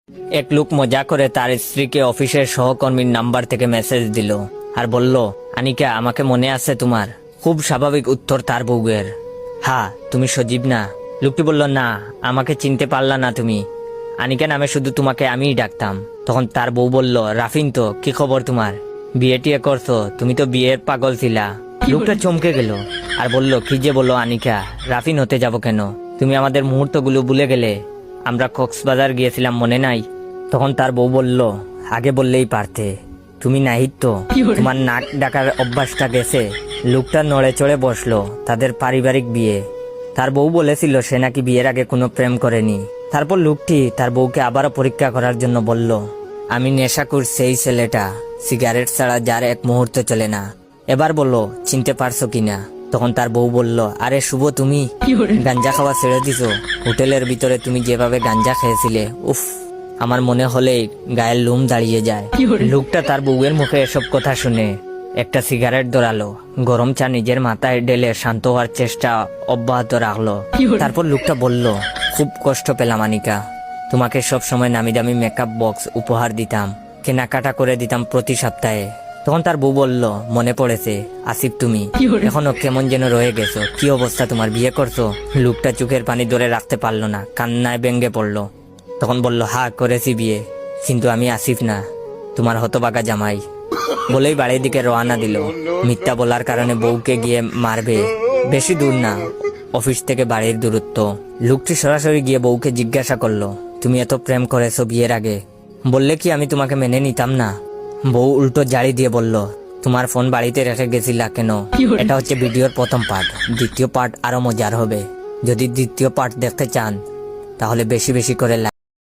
এক লোক মজা করে তার স্ত্রীকে অফিসের সহকর্মীর নাম্বার থেকে মেসেজ দিল আর বলল, আনিকা আমাকে মনে আছে তোমার? খুব স্বাভাবিক উত্তর তার বউয়ের, হ্যাঁ তুমি সজীব না? লোকটি বলল, না আমাকে চিনতে পারলা না তুমি? আনিকা নামে শুধু তোমাকে আমিই ডাকতাম। তখন তার বউ বলল, রাফিন তো, কি খবর তোমার? বিয়ে টিয়ে করছো? তুমি তো বিয়ের পাগল ছিলা। লোকটা চমকে গেল আর বলল, কি যে বলো আনিকা, রাফিন হতে যাব কেন? তুমি আমাদের মুহূর্তগুলো ভুলে গেলে? আমরা কক্সবাজার গিয়েছিলাম, মনে নাই? তখন তার বউ বলল, আগে বললেই পারতে, তুমি নাহিত তো, তোমার নাক ডাকার অভ্যাসটা গেছে। লোকটা নড়ে চড়ে বসলো। তাদের পারিবারিক বিয়ে। তার বউ বলেছিল সে নাকি বিয়ের আগে কোনো প্রেম করেনি। তারপর লোকটি তার বউকে আবারও পরীক্ষা করার জন্য বলল, আমি নেশাখোর সেই ছেলেটা, সিগারেট ছাড়া যার এক মুহূর্ত চলে না। এবার বলো চিনতে পারছো কিনা? তখন তার বউ বলল, আরে শুভ, তুমি গাঞ্জা খাওয়া ছেড়ে দিছো? হোটেলের ভিতরে তুমি যেভাবে গাঞ্জা খেয়েছিলে, উফ, আমার মনে হলেই গায়ের লোম দাঁড়িয়ে যায়। লোকটা তার বউয়ের মুখে এসব কথা শুনে একটা সিগারেট ধরালো, গরম চা নিজের মাথায় ঢেলে শান্ত হওয়ার চেষ্টা অব্যাহত রাখলো। তারপর লোকটা বলল, খুব কষ্ট পেলাম আনিকা, তোমাকে সব সময় নামি দামি মেকআপ বক্স উপহার দিতাম, কেনাকাটা করে দিতাম প্রতি সপ্তাহে। তখন তার বউ বলল, মনে পড়েছে আসিফ, তুমি এখনো কেমন যেন রয়ে গেছো। কি অবস্থা তোমার, বিয়ে করছো? লোকটা চোখের পানি ধরে রাখতে পারলো না, কান্নায় ভেঙে পড়লো। তখন বলল, হ্যাঁ করেছি বিয়ে, কিন্তু আমি আসিফ না, তোমার হতবাগা জামাই। বলেই বাড়ির দিকে রওনা দিল। মিথ্যা বলার কারণে বউকে গিয়ে মারবে। বেশি দূর না, অফিস থেকে বাড়ির দূরত্ব। লোকটি সরাসরি গিয়ে বউকে জিজ্ঞাসা করলো, তুমি এত প্রেম করেছো বিয়ের আগে, বললে কি আমি তোমাকে মেনে নিতাম না? বউ উল্টো জাড়ি দিয়ে বলল, তোমার ফোন বাড়িতে রেখে গেছিলা কেন? এটা হচ্ছে ভিডিওর প্রথম পার্ট, দ্বিতীয় পার্ট আরো মজার হবে। যদি দ্বিতীয় পার্ট দেখতে চান তাহলে বেশি বেশি করে